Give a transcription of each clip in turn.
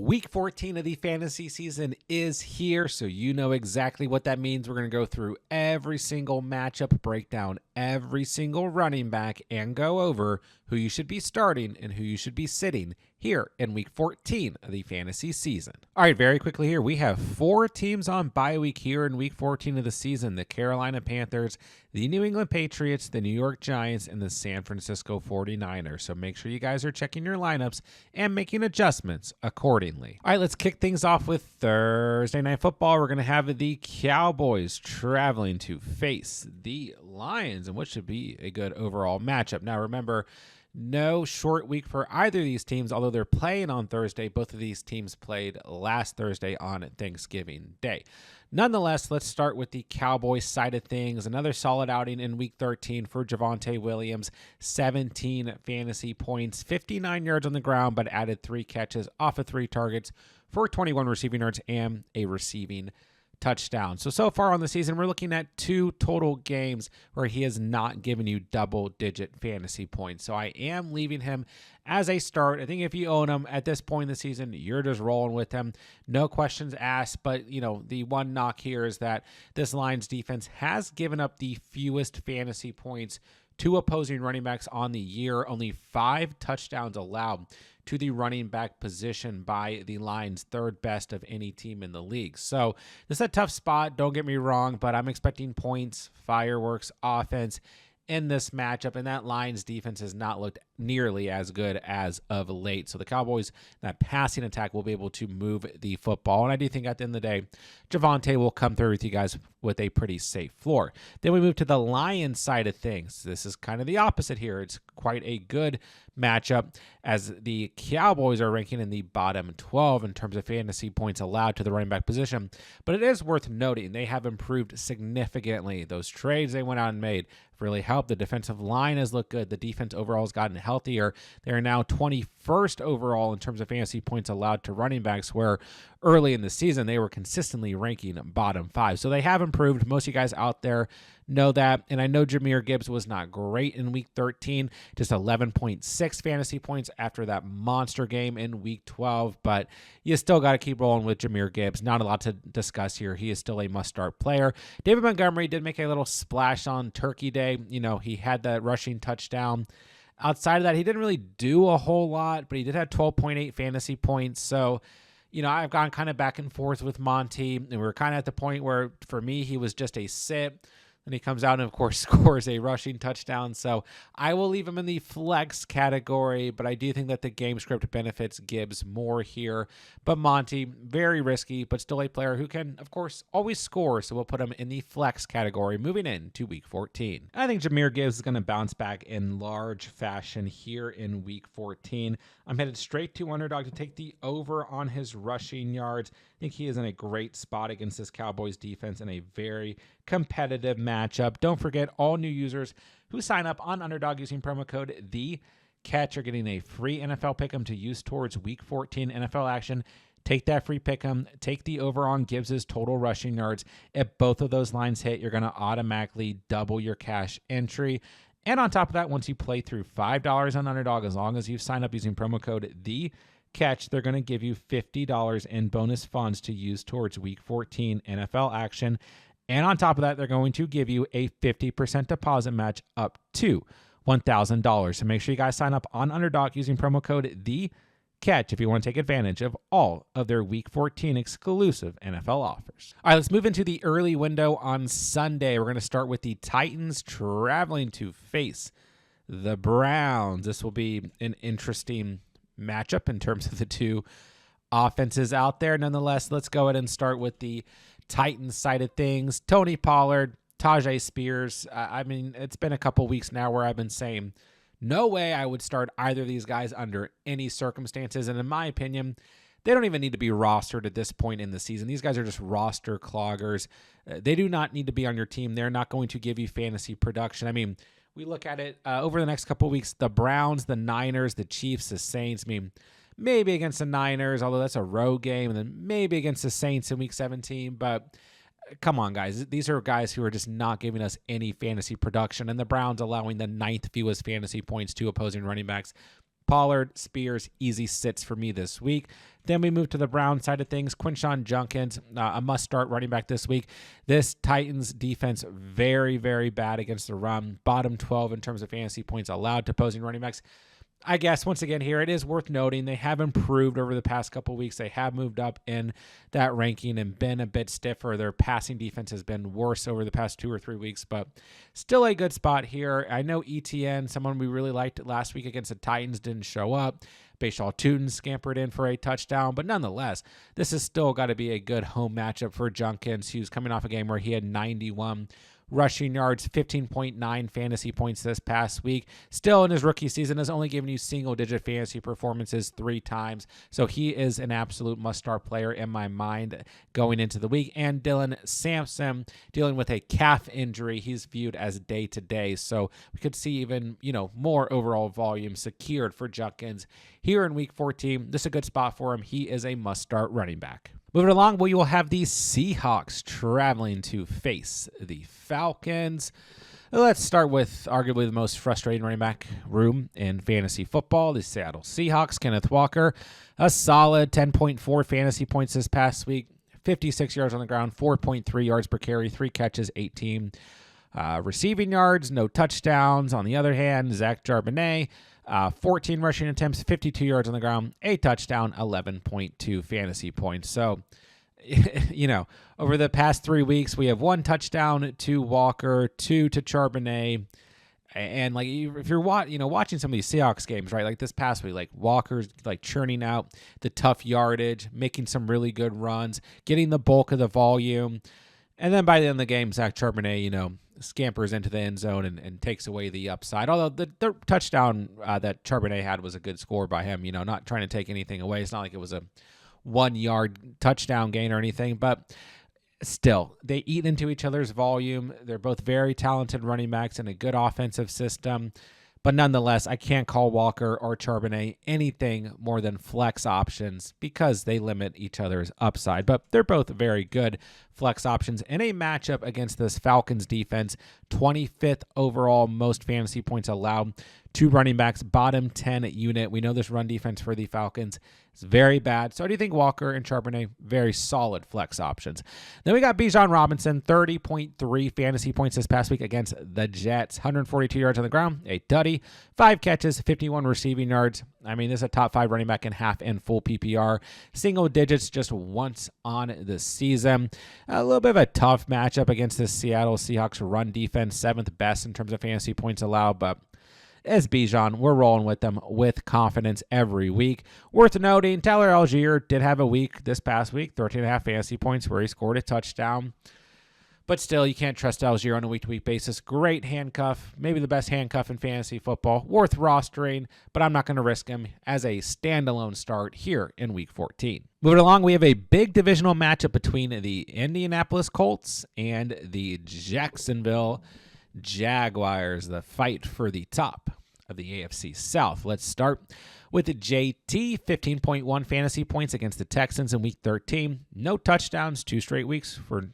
Week 14 of the fantasy season is here, so you know exactly what that means. We're going to go through every single matchup, break down every single running back, and go over who you should be starting and who you should be sitting here in Week 14 of the fantasy season. All right, very quickly here, we have 4 teams on bye week here in Week 14 of the season: the Carolina Panthers, the New England Patriots, the New York Giants, and the San Francisco 49ers. So make sure you guys are checking your lineups and making adjustments accordingly. All right, let's kick things off with Thursday Night Football. We're going to have the Cowboys traveling to face the Lions, and what should be a good overall matchup. Now, remember, no short week for either of these teams, although they're playing on Thursday. Both of these teams played last Thursday on Thanksgiving Day. Nonetheless, let's start with the Cowboys side of things. Another solid outing in Week 13 for Javonte Williams. 17 fantasy points, 59 yards on the ground, but added 3 catches off of 3 targets for 21 receiving yards and a receiving touchdown. So far on the season, we're looking at 2 total games where he has not given you double-digit fantasy points. So I am leaving him as a start. I think if you own him at this point in the season, you're just rolling with him. No questions asked, but the one knock here is that this Lions defense has given up the fewest fantasy points to opposing running backs on the year. Only 5 touchdowns allowed to the running back position by the Lions, third best of any team in the league. So this is a tough spot, don't get me wrong, but I'm expecting points, fireworks, offense in this matchup, and that Lions defense has not looked nearly as good as of late. So the Cowboys, that passing attack, will be able to move the football, and I do think at the end of the day, Javonte will come through with you guys with a pretty safe floor. Then we move to the Lions side of things. This is kind of the opposite here. It's quite a good matchup as the Cowboys are ranking in the bottom 12 in terms of fantasy points allowed to the running back position. But it is worth noting they have improved significantly. Those trades they went out and made really helped. The defensive line has looked good. The defense overall has gotten healthier. They are now 21st overall in terms of fantasy points allowed to running backs, where early in the season they were consistently ranking bottom 5. So they have improved. Most of you guys out there know that. And I know Jahmyr Gibbs was not great in Week 13, just 11.6 fantasy points after that monster game in Week 12. But you still got to keep rolling with Jahmyr Gibbs. Not a lot to discuss here. He is still a must-start player. David Montgomery did make a little splash on Turkey Day. He had that rushing touchdown. Outside of that, he didn't really do a whole lot, but he did have 12.8 fantasy points. So, I've gone kind of back and forth with Monty, and we're kind of at the point where, for me, he was just a sit. Then he comes out and, of course, scores a rushing touchdown. So I will leave him in the flex category, but I do think that the game script benefits Gibbs more here. But Monty, very risky, but still a player who can, of course, always score. So we'll put him in the flex category moving into Week 14. I think Jahmyr Gibbs is going to bounce back in large fashion here in Week 14. I'm headed straight to Underdog to take the over on his rushing yards. I think he is in a great spot against this Cowboys defense in a very competitive matchup. Don't forget, all new users who sign up on Underdog using promo code THECATCH are getting a free NFL Pick Em to use towards Week 14 NFL action. Take that free Pick Em. Take the over on Gibbs' total rushing yards. If both of those lines hit, you're going to automatically double your cash entry. And on top of that, once you play through $5 on Underdog, as long as you've signed up using promo code THECATCH, they're going to give you $50 in bonus funds to use towards Week 14 NFL action. And on top of that, they're going to give you a 50% deposit match up to $1,000. So make sure you guys sign up on Underdog using promo code THECATCH if you want to take advantage of all of their Week 14 exclusive NFL offers. All right, let's move into the early window on Sunday. We're going to start with the Titans traveling to face the Browns. This will be an interesting matchup in terms of the two offenses out there. Nonetheless, let's go ahead and start with the Titans side of things. Tony Pollard, Tajay Spears. It's been a couple weeks now where I've been saying no way I would start either of these guys under any circumstances. And in my opinion, they don't even need to be rostered at this point in the season. These guys are just roster cloggers. They do not need to be on your team. They're not going to give you fantasy production. We look at it over the next couple of weeks, the Browns, the Niners, the Chiefs, the Saints. Maybe against the Niners, although that's a road game, and then maybe against the Saints in Week 17. But come on, guys. These are guys who are just not giving us any fantasy production, and the Browns allowing the 9th fewest fantasy points to opposing running backs Pollard, Spears, easy sits for me this week. Then we move to the Brown side of things. Quinshon Judkins, a must-start running back this week. This Titans defense, very, very bad against the run. Bottom 12 in terms of fantasy points allowed to opposing running backs. I guess, once again here, it is worth noting they have improved over the past couple of weeks. They have moved up in that ranking and been a bit stiffer. Their passing defense has been worse over the past 2 or 3 weeks, but still a good spot here. I know ETN, someone we really liked last week against the Titans, didn't show up. Bashaw-Tutin scampered in for a touchdown, but nonetheless, this has still got to be a good home matchup for Judkins, who's coming off a game where he had 91 rushing yards, 15.9 fantasy points this past week. Still in his rookie season, has only given you single-digit fantasy performances 3 times. So he is an absolute must-start player in my mind going into the week. And Dylan Sampson dealing with a calf injury. He's viewed as day-to-day. So we could see even, more overall volume secured for Judkins here in week 14. This is a good spot for him. He is a must-start running back. Moving along, we will have the Seahawks traveling to face the Falcons. Let's start with arguably the most frustrating running back room in fantasy football, the Seattle Seahawks. Kenneth Walker, a solid 10.4 fantasy points this past week, 56 yards on the ground, 4.3 yards per carry, 3 catches, 18 receiving yards, no touchdowns. On the other hand, Zach Charbonnet, 14 rushing attempts, 52 yards on the ground, a touchdown, 11.2 fantasy points. So, over the past 3 weeks, we have 1 touchdown to Walker, 2 to Charbonnet. And if you're watching some of these Seahawks games, right, like this past week, like Walker's churning out the tough yardage, making some really good runs, getting the bulk of the volume. And then by the end of the game, Zach Charbonnet, scampers into the end zone and takes away the upside. Although the touchdown that Charbonnet had was a good score by him, not trying to take anything away. It's not like it was a 1-yard touchdown gain or anything, but still, they eat into each other's volume. They're both very talented running backs in a good offensive system. But nonetheless, I can't call Walker or Charbonnet anything more than flex options because they limit each other's upside. But they're both very good flex options in a matchup against this Falcons defense. 25th overall most fantasy points allowed to running backs, bottom 10 unit. We know this run defense for the Falcons is very bad. So I do think Walker and Charbonnet, very solid flex options. Then we got Bijan Robinson, 30.3 fantasy points this past week against the Jets. 142 yards on the ground, a tutty, 5 catches, 51 receiving yards. I mean, this is a top 5 running back in half and full PPR. Single digits just once on the season. A little bit of a tough matchup against the Seattle Seahawks run defense, 7th best in terms of fantasy points allowed, but as Bijan, we're rolling with them with confidence every week. Worth noting, Tyler Algier did have a week this past week, 13.5 fantasy points where he scored a touchdown. But still, you can't trust Algier on a week-to-week basis. Great handcuff, maybe the best handcuff in fantasy football. Worth rostering, but I'm not going to risk him as a standalone start here in Week 14. Moving along, we have a big divisional matchup between the Indianapolis Colts and the Jacksonville Jaguars, the fight for the top of the AFC South. Let's start with JT, 15.1 fantasy points against the Texans in Week 13. No touchdowns, 2 straight weeks for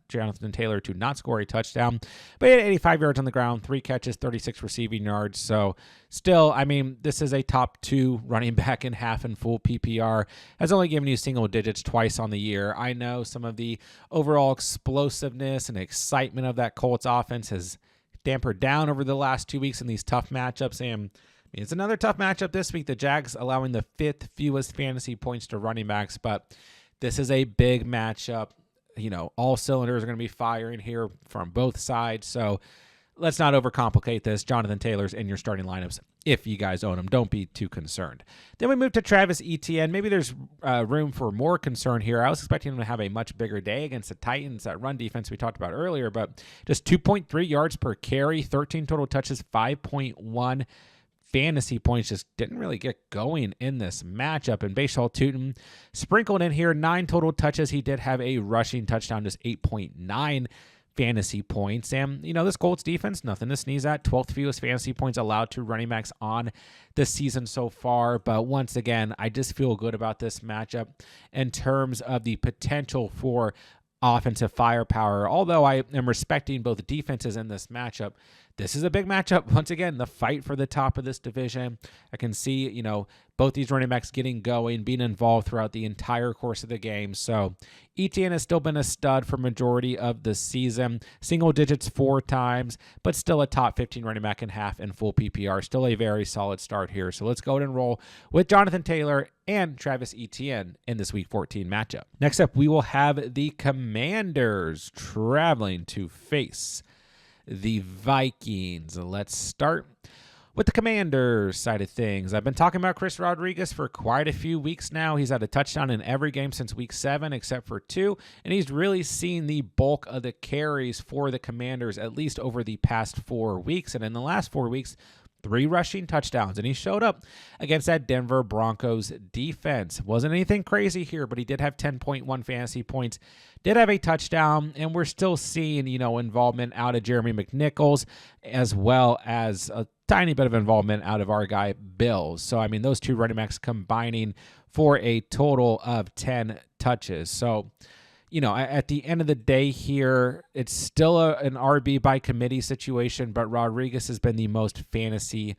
Jonathan Taylor to not score a touchdown. But he had 85 yards on the ground, 3 catches, 36 receiving yards. So still, I mean, this is a top 2 running back in half and full PPR. Has only given you single digits twice on the year. I know some of the overall explosiveness and excitement of that Colts offense has dampered down over the last 2 weeks in these tough matchups. And it's another tough matchup this week. The Jags allowing the 5th fewest fantasy points to running backs, but this is a big matchup. All cylinders are going to be firing here from both sides. So let's not overcomplicate this. Jonathan Taylor's in your starting lineups. If you guys own him, don't be too concerned. Then we move to Travis Etienne. Maybe there's room for more concern here. I was expecting him to have a much bigger day against the Titans, that run defense we talked about earlier, but just 2.3 yards per carry, 13 total touches, 5.1 fantasy points. Just didn't really get going in this matchup. And Bashaw-Tutin sprinkled in here 9 total touches. He did have a rushing touchdown, just 8.9 fantasy points. And, this Colts defense, nothing to sneeze at. 12th fewest fantasy points allowed to running backs on the season so far. But once again, I just feel good about this matchup in terms of the potential for offensive firepower. Although I am respecting both defenses in this matchup, this is a big matchup. Once again, the fight for the top of this division. I can see, both these running backs getting going, being involved throughout the entire course of the game. So ETN has still been a stud for majority of the season. Single digits 4 times, but still a top 15 running back in half and full PPR. Still a very solid start here. So let's go ahead and roll with Jonathan Taylor and Travis Etienne in this Week 14 matchup. Next up, we will have the Commanders traveling to face the Vikings. Let's start with the Commanders side of things. I've been talking about Chris Rodriguez for quite a few weeks now. He's had a touchdown in every game since Week 7 except for 2, and he's really seen the bulk of the carries for the Commanders at least over the past 4 weeks. And in the last 4 weeks, 3 rushing touchdowns, and he showed up against that Denver Broncos defense. Wasn't anything crazy here, but he did have 10.1 fantasy points, did have a touchdown, and we're still seeing, involvement out of Jeremy McNichols, as well as a tiny bit of involvement out of our guy Bills. So, those 2 running backs combining for a total of 10 touches. So, at the end of the day here, it's still an RB by committee situation, but Rodriguez has been the most fantasy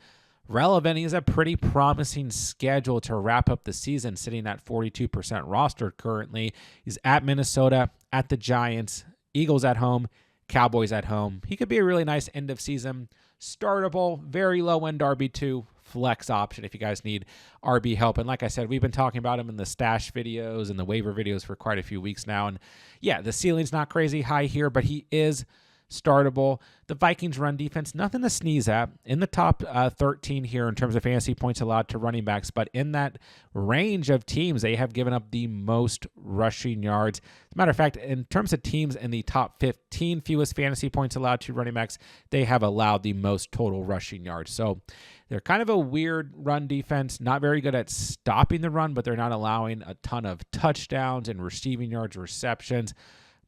relevant. He has a pretty promising schedule to wrap up the season, sitting at 42% rostered currently. He's at Minnesota, at the Giants, Eagles at home, Cowboys at home. He could be a really nice end of season startable, very low end RB2 flex option if you guys need RB help. And like I said, we've been talking about him in the stash videos and the waiver videos for quite a few weeks now. And yeah, the ceiling's not crazy high here, but he is startable. The Vikings run defense, nothing to sneeze at. In the top 13 here in terms of fantasy points allowed to running backs, but in that range of teams, they have given up the most rushing yards. As a matter of fact, in terms of teams in the top 15 fewest fantasy points allowed to running backs, they have allowed the most total rushing yards. So they're kind of a weird run defense, not very good at stopping the run, but they're not allowing a ton of touchdowns and receiving yards, receptions.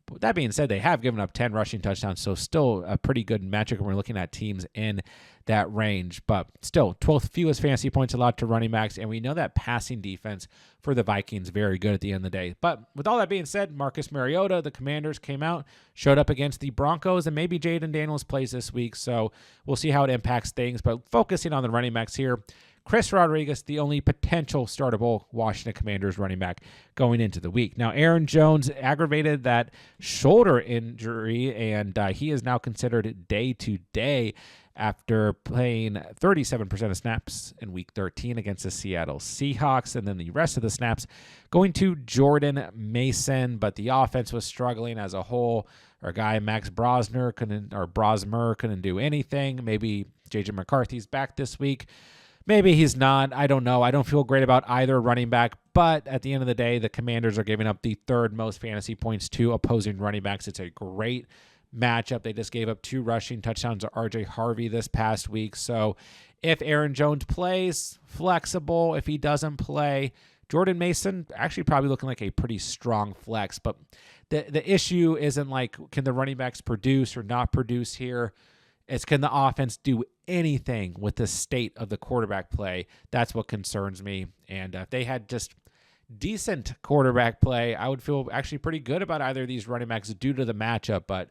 But that being said, they have given up 10 rushing touchdowns, so still a pretty good metric when we're looking at teams in that range. But still, 12th fewest fantasy points allowed to running backs, and we know that passing defense for the Vikings very good at the end of the day. But with all that being said, Marcus Mariota, the Commanders, came out, showed up against the Broncos, and maybe Jaden Daniels plays this week, so we'll see how it impacts things. But focusing on the running backs here, Chris Rodriguez, the only potential startable Washington Commanders running back going into the week. Now, Aaron Jones aggravated that shoulder injury, and he is now considered day-to-day after playing 37% of snaps in Week 13 against the Seattle Seahawks, and then the rest of the snaps going to Jordan Mason, but the offense was struggling as a whole. Our guy Max Brosmer couldn't do anything. Maybe J.J. McCarthy's back this week. Maybe he's not. I don't know. I don't feel great about either running back, but at the end of the day, the Commanders are giving up the 3rd most fantasy points to opposing running backs. It's a great matchup. They just gave up 2 rushing touchdowns to RJ Harvey this past week. So if Aaron Jones plays, flexible. If he doesn't play, Jordan Mason actually probably looking like a pretty strong flex. But the issue isn't like, can the running backs produce or not produce here? It's, can the offense do anything with the state of the quarterback play? That's what concerns me. And if they had just decent quarterback play, I would feel actually pretty good about either of these running backs due to the matchup. But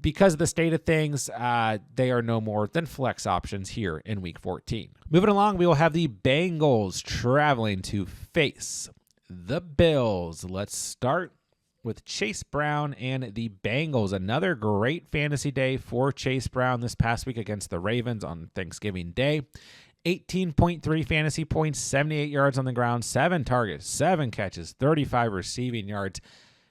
because of the state of things, they are no more than flex options here in Week 14. Moving along, we will have the Bengals traveling to face the Bills. Let's start with Chase Brown and the Bengals. Another great fantasy day for Chase Brown this past week against the Ravens on Thanksgiving Day. 18.3 fantasy points, 78 yards on the ground, 7 targets, 7 catches, 35 receiving yards.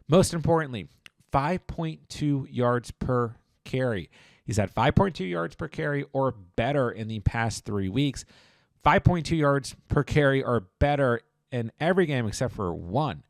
Most importantly, 5.2 yards per carry. He's had 5.2 yards per carry or better in the past 3 weeks. 5.2 yards per carry or better in every game except for 1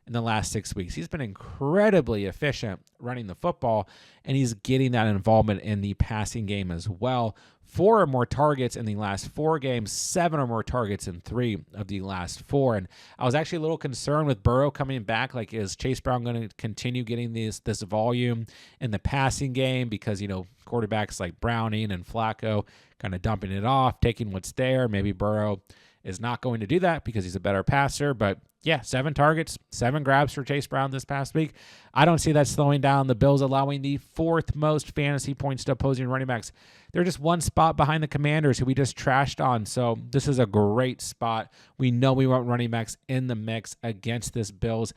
in the last 6 weeks. He's been incredibly efficient running the football, and he's getting that involvement in the passing game as well. 4 or more targets in the last 4 games, 7 or more targets in 3 of the last 4. And I was actually a little concerned with Burrow coming back. Like, is Chase Brown going to continue getting this volume in the passing game? Because, quarterbacks like Browning and Flacco kind of dumping it off, taking what's there. Maybe Burrow is not going to do that because he's a better passer. But yeah, 7 targets, 7 grabs for Chase Brown this past week. I don't see that slowing down. The Bills allowing the 4th most fantasy points to opposing running backs. They're just one spot behind the Commanders, who we just trashed on. So this is a great spot. We know we want running backs in the mix against this Bills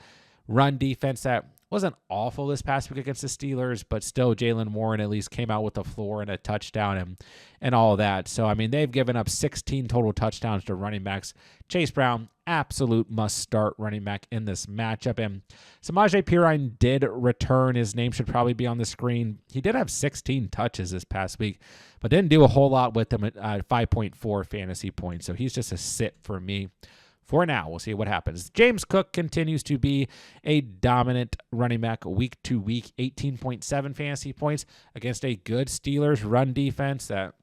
run defense that wasn't awful this past week against the Steelers, but still Jaylen Warren at least came out with a floor and a touchdown and all of that. So, I mean, they've given up 16 total touchdowns to running backs. Chase Brown, absolute must-start running back in this matchup. And Samaje Perine did return. His name should probably be on the screen. He did have 16 touches this past week, but didn't do a whole lot with them at 5.4 fantasy points. So he's just a sit for me. For now, we'll see what happens. James Cook continues to be a dominant running back week to week, 18.7 fantasy points against a good Steelers run defense that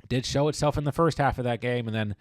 did show itself in the first half of that game, and then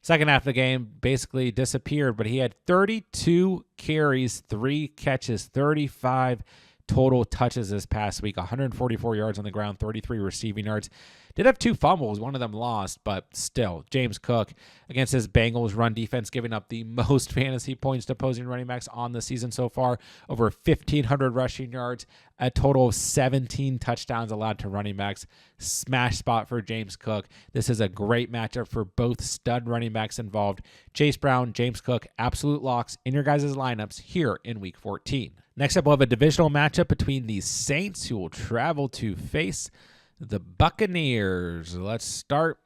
second half of the game basically disappeared. But he had 32 carries, 3 catches, 35 total touches this past week, 144 yards on the ground, 33 receiving yards. Did have 2 fumbles, one of them lost, but still, James Cook against his Bengals run defense, giving up the most fantasy points to opposing running backs on the season so far, over 1,500 rushing yards, a total of 17 touchdowns allowed to running backs. Smash spot for James Cook. This is a great matchup for both stud running backs involved. Chase Brown, James Cook, absolute locks in your guys' lineups here in Week 14. Next up, we'll have a divisional matchup between the Saints, who will travel to face the Buccaneers. Let's start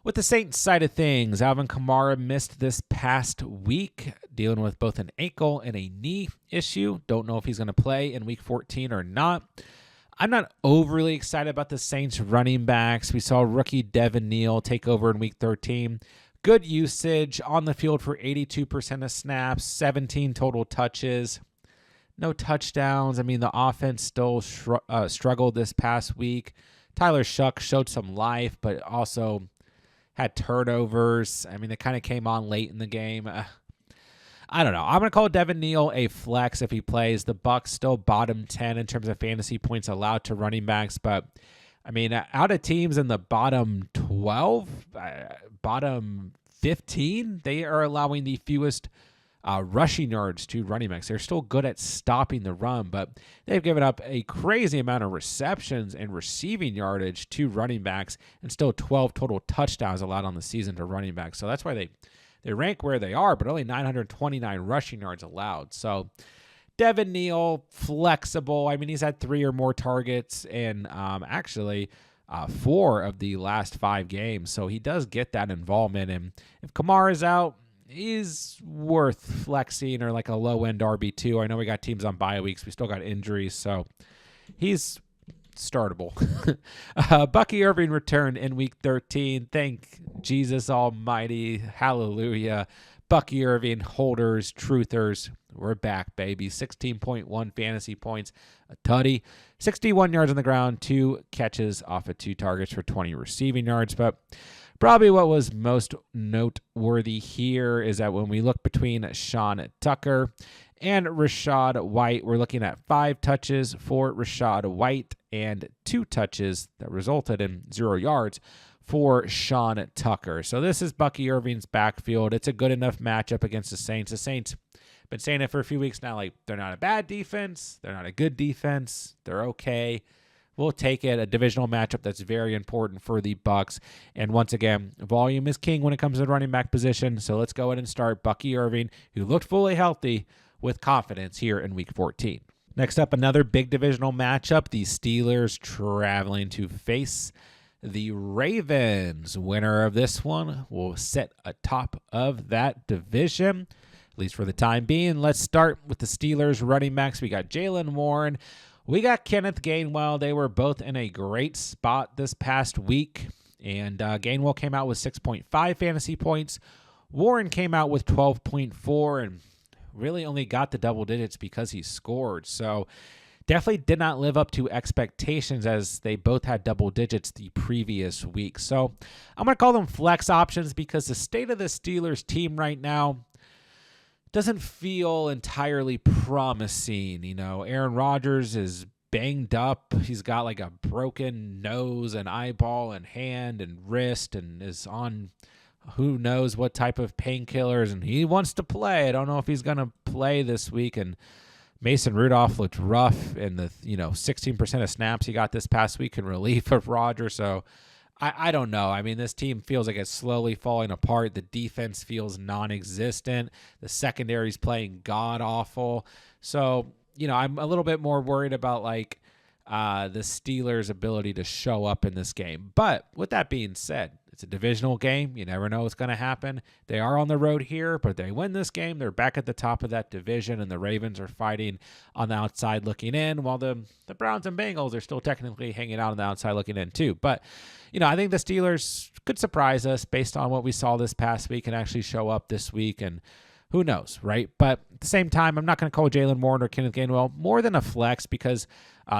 with the Saints side of things. Alvin Kamara missed this past week, dealing with both an ankle and a knee issue. Don't know if he's going to play in Week 14 or not. I'm not overly excited about the Saints running backs. We saw rookie Devin Neal take over in Week 13. Good usage on the field for 82% of snaps, 17 total touches. No touchdowns. I mean, the offense still struggled this past week. Tyler Shuck showed some life, but also had turnovers. I mean, they kind of came on late in the game. I don't know. I'm going to call Devin Neal a flex if he plays. The Bucs still bottom 10 in terms of fantasy points allowed to running backs, but I mean, out of teams in the bottom 12, bottom 15, they are allowing the fewest rushing yards to running backs. They're still good at stopping the run, but they've given up a crazy amount of receptions and receiving yardage to running backs, and still 12 total touchdowns allowed on the season to running backs. So that's why they rank where they are, but only 929 rushing yards allowed. So Devin Neal, flexible. I mean, he's had 3 or more targets in actually 4 of the last 5 games. So he does get that involvement. And if Kamara's out, he's worth flexing or like a low-end RB2. I know we got teams on bye weeks. We still got injuries, so he's startable. Bucky Irving returned in Week 13. Thank Jesus Almighty. Hallelujah. Bucky Irving, holders, truthers, we're back, baby. 16.1 fantasy points, a tutty, 61 yards on the ground, 2 catches off of 2 targets for 20 receiving yards. But probably what was most noteworthy here is that when we look between Sean Tucker and Rachaad White, we're looking at 5 touches for Rachaad White and 2 touches that resulted in 0 yards for Sean Tucker. So this is Bucky Irving's backfield. It's a good enough matchup against the Saints. The Saints been saying it for a few weeks now, like they're not a bad defense, they're not a good defense, they're okay. We'll take it. A divisional matchup that's very important for the Bucs. And once again, volume is king when it comes to the running back position. So let's go ahead and start Bucky Irving, who looked fully healthy, with confidence here in Week 14. Next up, another big divisional matchup. The Steelers traveling to face the Ravens. Winner of this one will sit atop of that division, at least for the time being. Let's start with the Steelers running backs. We got Jaylen Warren. We got Kenneth Gainwell. They were both in a great spot this past week. And Gainwell came out with 6.5 fantasy points. Warren came out with 12.4 and really only got the double digits because he scored. So definitely did not live up to expectations, as they both had double digits the previous week. So I'm going to call them flex options because the state of the Steelers team right now doesn't feel entirely promising. You know, Aaron Rodgers is banged up. He's got like a broken nose and eyeball and hand and wrist and is on who knows what type of painkillers, and he wants to play. I don't know if he's going to play this week. And Mason Rudolph looked rough in the 16% of snaps he got this past week in relief of Rodgers. So I don't know. I mean, this team feels like it's slowly falling apart. The defense feels non-existent. The secondary's playing god-awful. So, I'm a little bit more worried about, like, the Steelers' ability to show up in this game. But with that being said, it's a divisional game. You never know what's going to happen. They are on the road here, but they win this game. They're back at the top of that division, and the Ravens are fighting on the outside looking in, while the Browns and Bengals are still technically hanging out on the outside looking in too. But, I think the Steelers could surprise us based on what we saw this past week and actually show up this week, and who knows, right? But at the same time, I'm not going to call Jalen Warren or Kenneth Gainwell more than a flex because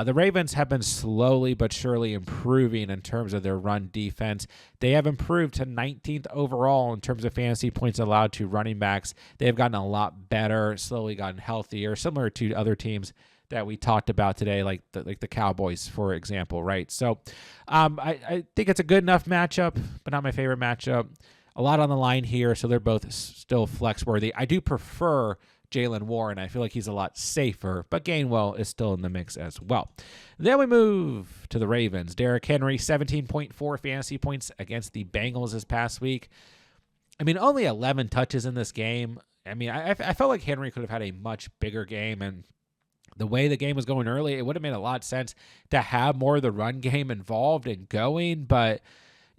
the Ravens have been slowly but surely improving in terms of their run defense. They have improved to 19th overall in terms of fantasy points allowed to running backs. They have gotten a lot better, slowly gotten healthier, similar to other teams that we talked about today, like the Cowboys, for example, right? So I think it's a good enough matchup, but not my favorite matchup. A lot on the line here, so they're both still flex-worthy. I do prefer Jalen Warren. I feel like he's a lot safer, but Gainwell is still in the mix as well. Then we move to the Ravens. Derrick Henry, 17.4 fantasy points against the Bengals this past week. I mean, only 11 touches in this game. I mean, I felt like Henry could have had a much bigger game, and the way the game was going early, it would have made a lot of sense to have more of the run game involved and going, but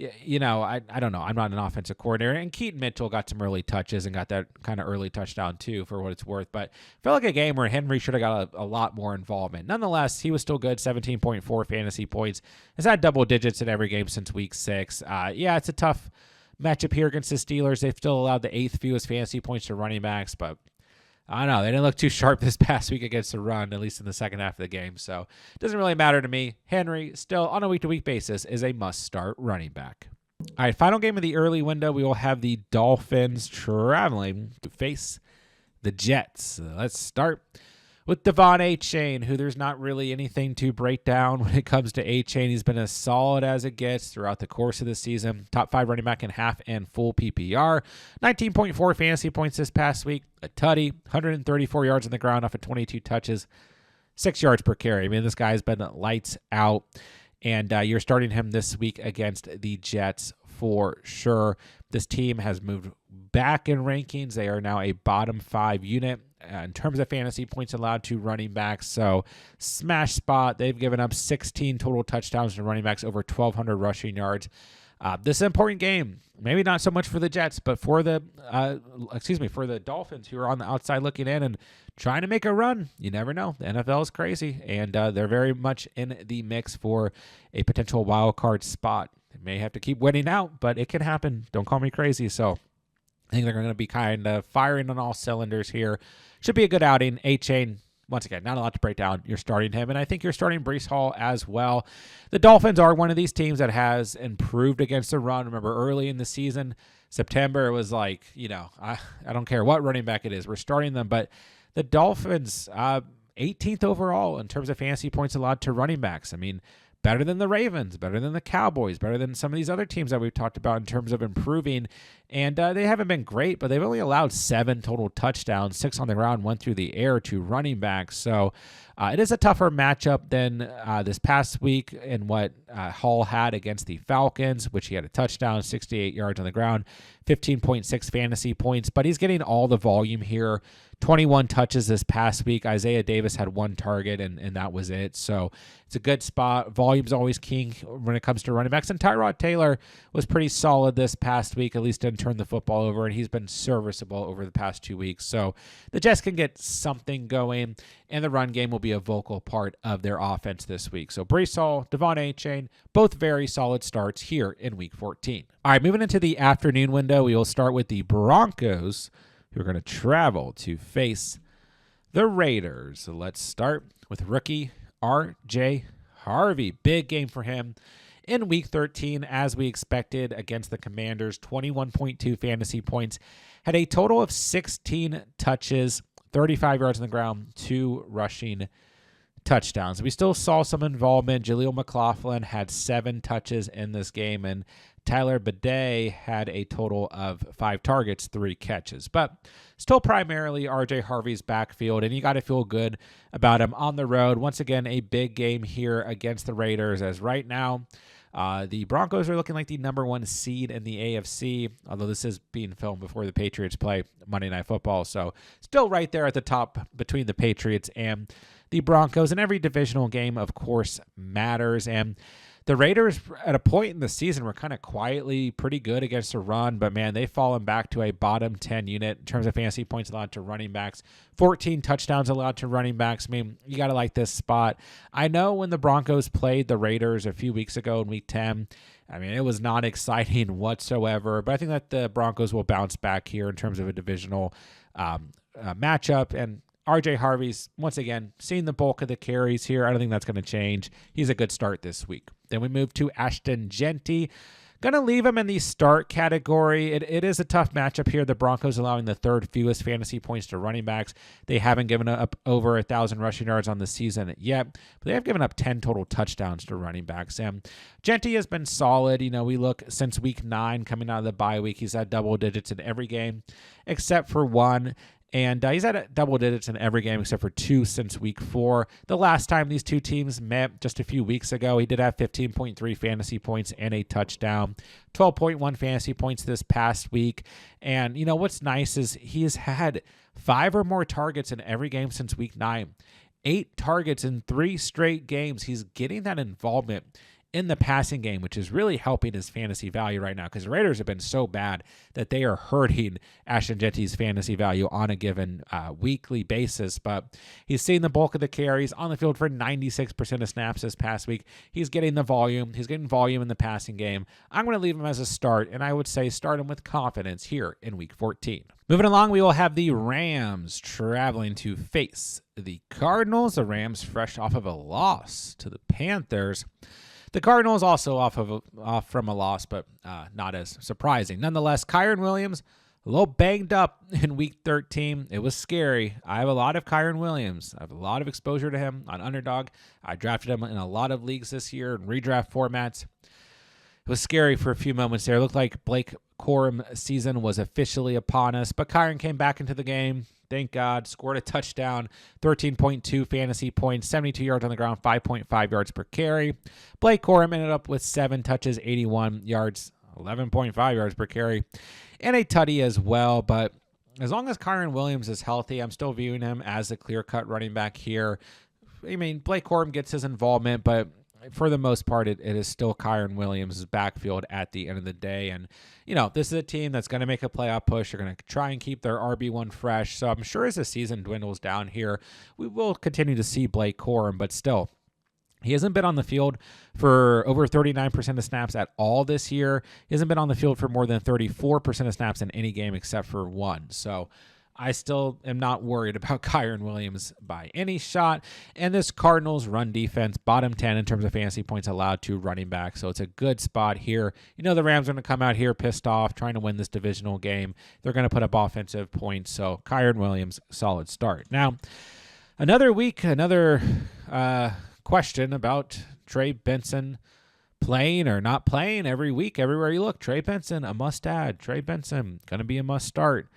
I don't know. I'm not an offensive coordinator. And Keaton Mitchell got some early touches and got that kind of early touchdown too, for what it's worth. But I felt like a game where Henry should have got a lot more involvement. Nonetheless, he was still good, 17.4 fantasy points. He's had double digits in every game since week 6. It's a tough matchup here against the Steelers. They've still allowed the 8th fewest fantasy points to running backs, but I don't know. They didn't look too sharp this past week against the run, at least in the second half of the game. So it doesn't really matter to me. Henry, still on a week-to-week basis, is a must-start running back. All right, final game of the early window. We will have the Dolphins traveling to face the Jets. Let's start with Devon Achane, who there's not really anything to break down when it comes to Achane. He's been as solid as it gets throughout the course of the season. Top 5 running back in half and full PPR. 19.4 fantasy points this past week. A tutty, 134 yards on the ground off of 22 touches, 6 yards per carry. I mean, this guy's been lights out, and you're starting him this week against the Jets for sure. This team has moved back in rankings. They are now a bottom 5 unit in terms of fantasy points allowed to running backs. So smash spot. They've given up 16 total touchdowns to running backs, over 1,200 rushing yards. This is an important game. Maybe not so much for the Jets, but for the for the Dolphins, who are on the outside looking in and trying to make a run. You never know. The NFL is crazy, and they're very much in the mix for a potential wild card spot. They may have to keep winning out, but it can happen. Don't call me crazy. So I think they're going to be kind of firing on all cylinders here. Should be a good outing. Achane, once again, not a lot to break down. You're starting him, and I think you're starting Breece Hall as well. The Dolphins are one of these teams that has improved against the run. Remember, early in the season, September, it was like, I don't care what running back it is. We're starting them. But the Dolphins, 18th overall in terms of fantasy points allowed to running backs. I mean, better than the Ravens, better than the Cowboys, better than some of these other teams that we've talked about in terms of improving. And they haven't been great, but they've only allowed 7 total touchdowns, 6 on the ground, 1 through the air to running backs. So it is a tougher matchup than this past week in what Hall had against the Falcons, which he had a touchdown, 68 yards on the ground, 15.6 fantasy points. But he's getting all the volume here. 21 touches this past week. Isaiah Davis had 1 target, and that was it. So it's a good spot. Volume's always king when it comes to running backs. And Tyrod Taylor was pretty solid this past week, at least didn't turn the football over, and he's been serviceable over the past 2 weeks. So the Jets can get something going, and the run game will be a vocal part of their offense this week. So Breece Hall, Devon Achane, both very solid starts here in Week 14. All right, moving into the afternoon window, we will start with the Broncos, who are going to travel to face the Raiders. So let's start with rookie R.J. Harvey. Big game for him in Week 13, as we expected, against the Commanders. 21.2 fantasy points. Had a total of 16 touches, 35 yards on the ground, 2 rushing touchdowns. We still saw some involvement. Jaleel McLaughlin had 7 touches in this game, and Tyler Bidet had a total of 5 targets, 3 catches. But still primarily RJ Harvey's backfield, and you got to feel good about him on the road. Once again, a big game here against the Raiders, as right now the Broncos are looking like the #1 seed in the AFC, although this is being filmed before the Patriots play Monday Night Football. So still right there at the top between the Patriots and the Broncos. And every divisional game, of course, matters. And the Raiders, at a point in the season, were kind of quietly pretty good against the run, but man, they've fallen back to a bottom 10 unit in terms of fantasy points allowed to running backs. 14 touchdowns allowed to running backs. I mean, you got to like this spot. I know when the Broncos played the Raiders a few weeks ago in Week 10, I mean, it was not exciting whatsoever, but I think that the Broncos will bounce back here in terms of a divisional matchup. And RJ Harvey's, once again, seeing the bulk of the carries here. I don't think that's going to change. He's a good start this week. Then we move to Ashton Jeanty. Going to leave him in the start category. It is a tough matchup here. The Broncos allowing the 3rd fewest fantasy points to running backs. They haven't given up over 1,000 rushing yards on the season yet, but they have given up 10 total touchdowns to running backs. And Jeanty has been solid. You know, we look since Week 9 coming out of the bye week, he's had double digits in every game except for one. And he's had double digits in every game except for 2 since Week 4. The last time these two teams met just a few weeks ago, he did have 15.3 fantasy points and a touchdown, 12.1 fantasy points this past week. And, you know, what's nice is he's had 5 or more targets in every game since Week 9. 8 targets in 3 straight games. He's getting that involvement in the passing game, which is really helping his fantasy value right now, because the Raiders have been so bad that they are hurting Ashton Jeanty's fantasy value on a given weekly basis. But he's seen the bulk of the carries on the field for 96% of snaps this past week. He's getting the volume. He's getting volume in the passing game. I'm going to leave him as a start, and I would say start him with confidence here in Week 14. Moving along, we will have the Rams traveling to face the Cardinals. The Rams fresh off of a loss to the Panthers. The Cardinals also off from a loss, but not as surprising. Nonetheless, Kyren Williams, a little banged up in Week 13. It was scary. I have a lot of Kyren Williams. I have a lot of exposure to him on Underdog. I drafted him in a lot of leagues this year in redraft formats. It was scary for a few moments there. It looked like Blake Corum season was officially upon us, but Kyren came back into the game. Thank God. Scored a touchdown, 13.2 fantasy points, 72 yards on the ground, 5.5 yards per carry. Blake Corum ended up with 7 touches, 81 yards, 11.5 yards per carry, and a tutty as well. But as long as Kyren Williams is healthy, I'm still viewing him as a clear-cut running back here. I mean, Blake Corum gets his involvement, but for the most part, it is still Kyren Williams' backfield at the end of the day. And, you know, this is a team that's going to make a playoff push. They're going to try and keep their RB1 fresh. So I'm sure as the season dwindles down here, we will continue to see Blake Corum, but still, he hasn't been on the field for over 39% of snaps at all this year. He hasn't been on the field for more than 34% of snaps in any game except for one. So I still am not worried about Kyren Williams by any shot. And this Cardinals run defense, bottom 10 in terms of fantasy points allowed to running back. So it's a good spot here. You know, the Rams are going to come out here pissed off, trying to win this divisional game. They're going to put up offensive points. So Kyren Williams, solid start. Now, another week, another question about Trey Benson playing or not playing every week, everywhere you look. Trey Benson, a must add. Trey Benson, going to be a must start.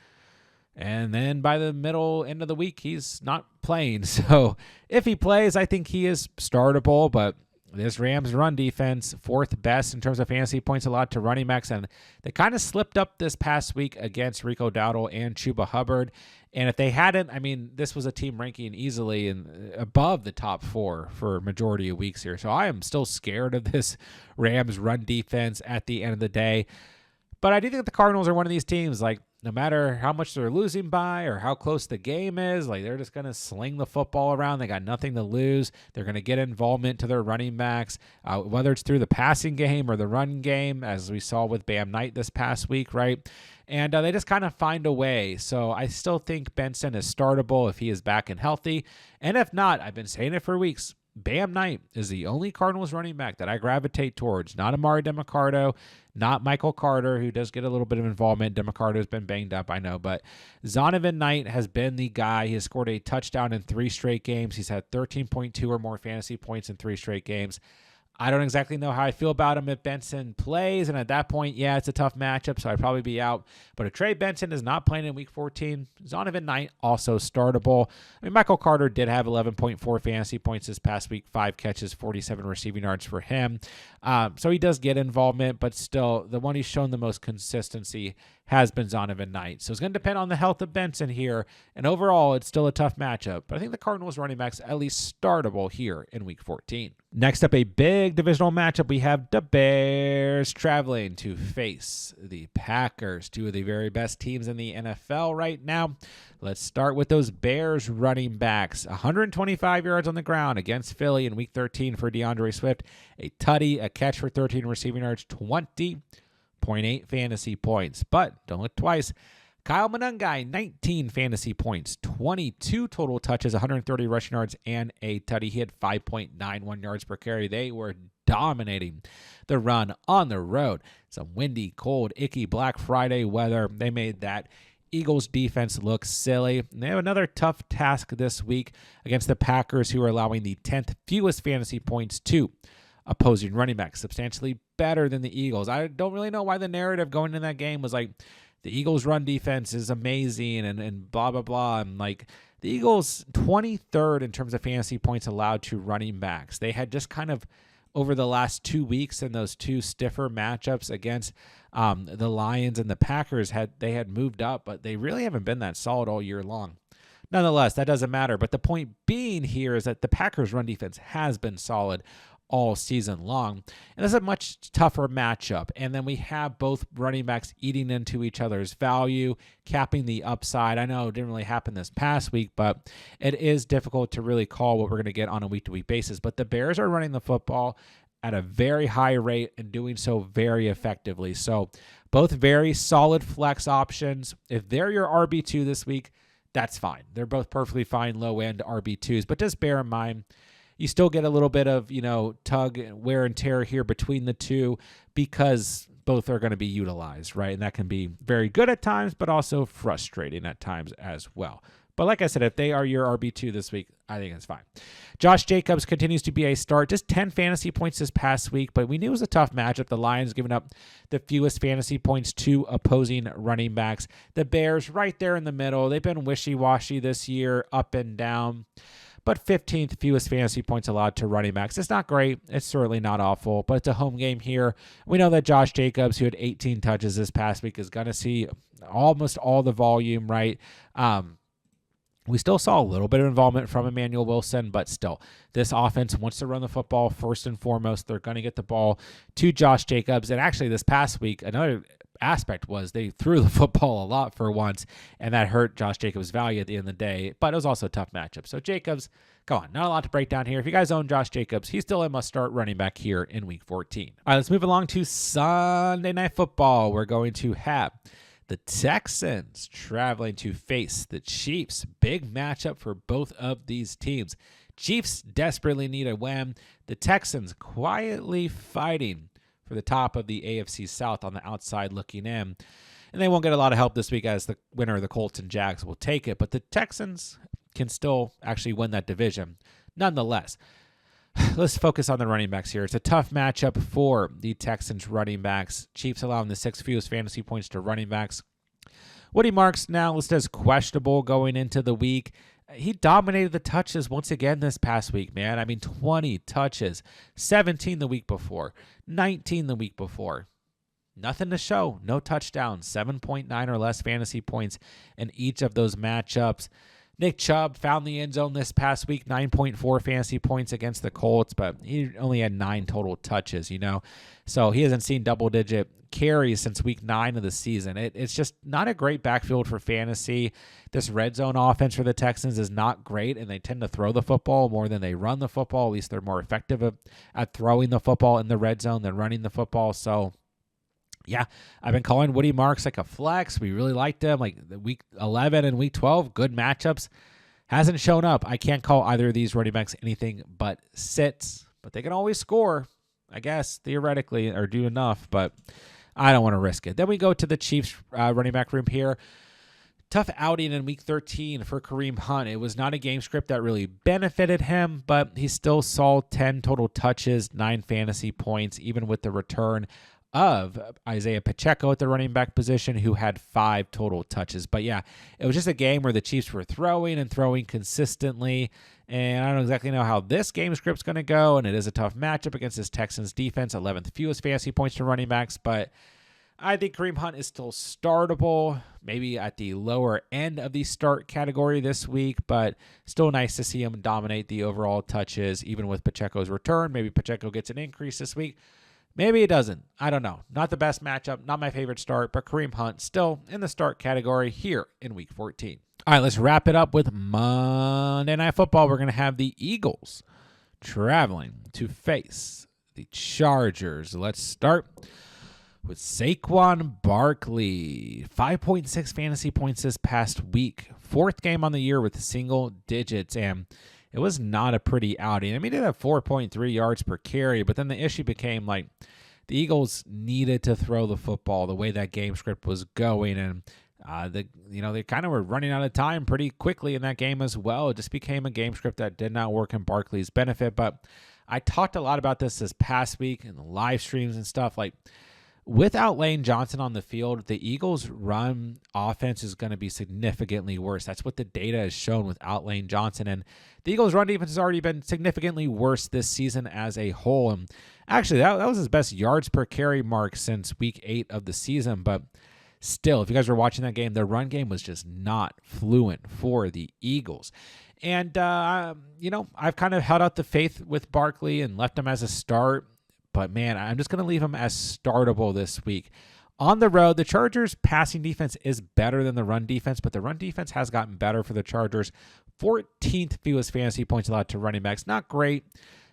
And then by the end of the week, he's not playing. So if he plays, I think he is startable. But this Rams run defense, 4th best in terms of fantasy points allowed to running backs. And they kind of slipped up this past week against Rico Dowdle and Chuba Hubbard. And if they hadn't, I mean, this was a team ranking easily above the top 4 for majority of weeks here. So I am still scared of this Rams run defense at the end of the day. But I do think the Cardinals are one of these teams, like, no matter how much they're losing by or how close the game is, like, they're just going to sling the football around. They got nothing to lose. They're going to get involvement to their running backs, whether it's through the passing game or the run game, as we saw with Bam Knight this past week, right? And they just kind of find a way. So I still think Benson is startable if he is back and healthy. And if not, I've been saying it for weeks, Bam Knight is the only Cardinals running back that I gravitate towards. Not Amari DeMarcado, not Michael Carter, who does get a little bit of involvement. DeMarcado has been banged up, I know, but Zonovan Knight has been the guy. He has scored a touchdown in 3 straight games. He's had 13.2 or more fantasy points in 3 straight games. I don't exactly know how I feel about him if Benson plays, and at that point, yeah, it's a tough matchup, so I'd probably be out. But if Trey Benson is not playing in Week 14, Zonovan Knight also startable. I mean, Michael Carter did have 11.4 fantasy points this past week, 5 catches, 47 receiving yards for him. So he does get involvement, but still, the one he's shown the most consistency has been Zonovan Knight. So it's going to depend on the health of Benson here, and overall, it's still a tough matchup. But I think the Cardinals running backs at least startable here in Week 14. Next up, a big divisional matchup. We have the Bears traveling to face the Packers, two of the very best teams in the NFL right now. Let's start with those Bears running backs. 125 yards on the ground against Philly in Week 13 for DeAndre Swift. A tutty, a catch for 13 receiving yards, 20.8 fantasy points. But don't look twice. Kyle Monangai, 19 fantasy points, 22 total touches, 130 rushing yards, and a tutty. He had 5.91 yards per carry. They were dominating the run on the road. Some windy, cold, icky Black Friday weather. They made that Eagles defense look silly. And they have another tough task this week against the Packers, who are allowing the 10th fewest fantasy points to opposing running backs, substantially better than the Eagles. I don't really know why the narrative going in that game was like, the Eagles' run defense is amazing and blah, blah, blah. And like the Eagles, 23rd in terms of fantasy points allowed to running backs. They had just kind of over the last 2 weeks in those two stiffer matchups against the Lions and the Packers, they had moved up, but they really haven't been that solid all year long. Nonetheless, that doesn't matter. But the point being here is that the Packers' run defense has been solid all season long. And this is a much tougher matchup. And then we have both running backs eating into each other's value, capping the upside. I know it didn't really happen this past week, but it is difficult to really call what we're going to get on a week-to-week basis. But the Bears are running the football at a very high rate and doing so very effectively. So both very solid flex options. If they're your RB2 this week, that's fine. They're both perfectly fine low-end RB2s. But just bear in mind, you still get a little bit of, tug, wear and tear here between the two because both are going to be utilized, right? And that can be very good at times, but also frustrating at times as well. But like I said, if they are your RB2 this week, I think it's fine. Josh Jacobs continues to be a start. Just 10 fantasy points this past week, but we knew it was a tough matchup. The Lions giving up the fewest fantasy points to opposing running backs. The Bears right there in the middle. They've been wishy-washy this year, up and down. But 15th fewest fantasy points allowed to running backs. It's not great. It's certainly not awful, but it's a home game here. We know that Josh Jacobs, who had 18 touches this past week, is going to see almost all the volume, right? We still saw a little bit of involvement from Emmanuel Wilson, but still, this offense wants to run the football first and foremost. They're going to get the ball to Josh Jacobs. And actually, this past week, another aspect was they threw the football a lot for once, and that hurt Josh Jacobs' value at the end of the day, but it was also a tough matchup. So Jacobs, come on, not a lot to break down here. If you guys own Josh Jacobs, he's still a must-start running back here in Week 14. All right, let's move along to Sunday Night Football. We're going to have the Texans traveling to face the Chiefs. Big matchup for both of these teams. Chiefs desperately need a win. The Texans quietly fighting for the top of the AFC South on the outside looking in. And they won't get a lot of help this week as the winner of the Colts and Jags will take it. But the Texans can still actually win that division. Nonetheless, let's focus on the running backs here. It's a tough matchup for the Texans running backs. Chiefs allowing the 6th fewest fantasy points to running backs. Woody Marks now listed as questionable going into the week. He dominated the touches once again this past week, man. I mean, 20 touches, 17 the week before, 19 the week before. Nothing to show. No touchdowns, 7.9 or less fantasy points in each of those matchups. Nick Chubb found the end zone this past week, 9.4 fantasy points against the Colts, but he only had 9 total touches, So he hasn't seen double-digit carries since week 9 of the season. It's just not a great backfield for fantasy. This red zone offense for the Texans is not great, and they tend to throw the football more than they run the football. At least they're more effective at throwing the football in the red zone than running the football. So, yeah, I've been calling Woody Marks like a flex. We really liked him. Like week 11 and week 12, good matchups. Hasn't shown up. I can't call either of these running backs anything but sits, but they can always score, I guess, theoretically, or do enough, but I don't want to risk it. Then we go to the Chiefs running back room here. Tough outing in week 13 for Kareem Hunt. It was not a game script that really benefited him, but he still saw 10 total touches, 9 fantasy points, even with the return of Isaiah Pacheco at the running back position, who had 5 total touches. But yeah, it was just a game where the Chiefs were throwing and throwing consistently, and I don't exactly know how this game script's going to go, and it is a tough matchup against this Texans defense, 11th fewest fantasy points to running backs, but I think Kareem Hunt is still startable, maybe at the lower end of the start category this week, but still nice to see him dominate the overall touches, even with Pacheco's return. Maybe Pacheco gets an increase this week. Maybe it doesn't. I don't know. Not the best matchup, not my favorite start, but Kareem Hunt still in the start category here in week 14. All right, let's wrap it up with Monday Night Football. We're going to have the Eagles traveling to face the Chargers. Let's start with Saquon Barkley. 5.6 fantasy points this past week. 4th game on the year with single digits, and it was not a pretty outing. I mean, he did have 4.3 yards per carry, but then the issue became like the Eagles needed to throw the football the way that game script was going, and they kind of were running out of time pretty quickly in that game as well. It just became a game script that did not work in Barkley's benefit. But I talked a lot about this past week in the live streams and stuff. Like, without Lane Johnson on the field, the Eagles' run offense is going to be significantly worse. That's what the data has shown without Lane Johnson. And the Eagles' run defense has already been significantly worse this season as a whole. And actually, that was his best yards per carry mark since week 8 of the season. But still, if you guys were watching that game, the run game was just not fluent for the Eagles. And, I've kind of held out the faith with Barkley and left him as a start. But, man, I'm just going to leave him as startable this week. On the road, the Chargers' passing defense is better than the run defense, but the run defense has gotten better for the Chargers. 14th fewest fantasy points allowed to running backs. Not great,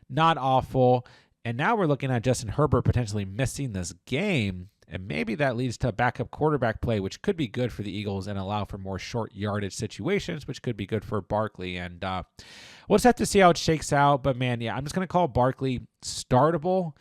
not awful. And now we're looking at Justin Herbert potentially missing this game, and maybe that leads to a backup quarterback play, which could be good for the Eagles and allow for more short yardage situations, which could be good for Barkley. And we'll just have to see how it shakes out. But, man, yeah, I'm just going to call Barkley startable.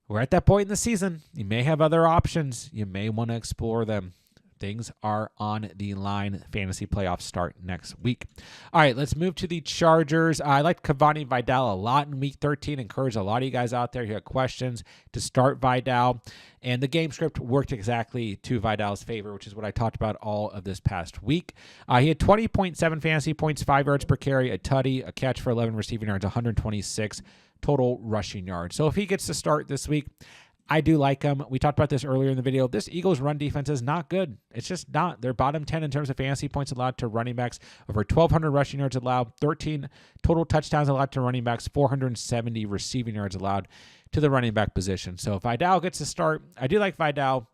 We're at that point in the season. You may have other options. You may want to explore them. Things are on the line. Fantasy playoffs start next week. All right, let's move to the Chargers. I liked Cavani Vidal a lot in week 13. Encourage a lot of you guys out there who have questions to start Vidal. And the game script worked exactly to Vidal's favor, which is what I talked about all of this past week. He had 20.7 fantasy points, 5 yards per carry, a tutty, a catch for 11 receiving yards, 126 total rushing yards. So if he gets to start this week, I do like him. We talked about this earlier in the video. This Eagles run defense is not good. It's just not. They're bottom 10 in terms of fantasy points allowed to running backs. Over 1,200 rushing yards allowed, 13 total touchdowns allowed to running backs, 470 receiving yards allowed to the running back position. So if Vidal gets to start, I do like Vidal.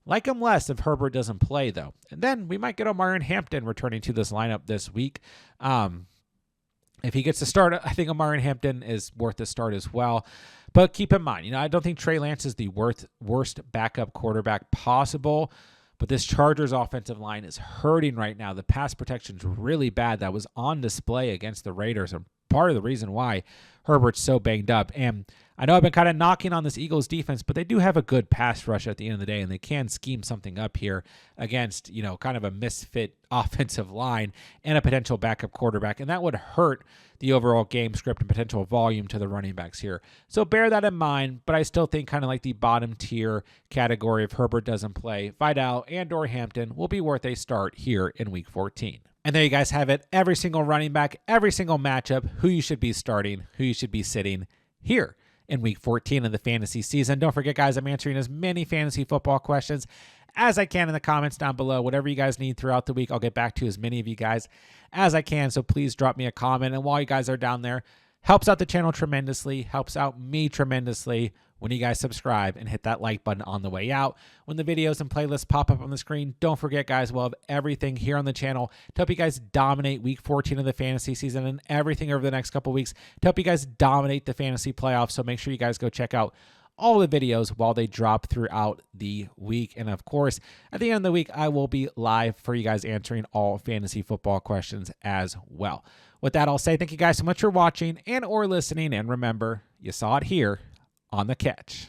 Like him less if Herbert doesn't play, though. And then we might get Omarion Hampton returning to this lineup this week. If he gets to start, I think Omarion Hampton is worth a start as well. But keep in mind, I don't think Trey Lance is the worst backup quarterback possible. But this Chargers offensive line is hurting right now. The pass protection's really bad. That was on display against the Raiders, and part of the reason why Herbert's so banged up. And I know I've been kind of knocking on this Eagles defense, but they do have a good pass rush at the end of the day, and they can scheme something up here against, kind of a misfit offensive line and a potential backup quarterback, and that would hurt the overall game script and potential volume to the running backs here. So bear that in mind, but I still think kind of like the bottom tier category if Herbert doesn't play, Vidal and or Hampton will be worth a start here in week 14. And there you guys have it. Every single running back, every single matchup, who you should be starting, who you should be sitting here in week 14 of the fantasy season. Don't forget, guys, I'm answering as many fantasy football questions as I can in the comments down below. Whatever you guys need throughout the week, I'll get back to as many of you guys as I can. So please drop me a comment. And while you guys are down there, helps out the channel tremendously, helps out me tremendously when you guys subscribe and hit that like button on the way out. When the videos and playlists pop up on the screen, don't forget, guys, we'll have everything here on the channel to help you guys dominate week 14 of the fantasy season and everything over the next couple weeks to help you guys dominate the fantasy playoffs. So make sure you guys go check out all the videos while they drop throughout the week. And of course, at the end of the week, I will be live for you guys answering all fantasy football questions as well. With that, I'll say thank you guys so much for watching and or listening. And remember, you saw it here on The Catch.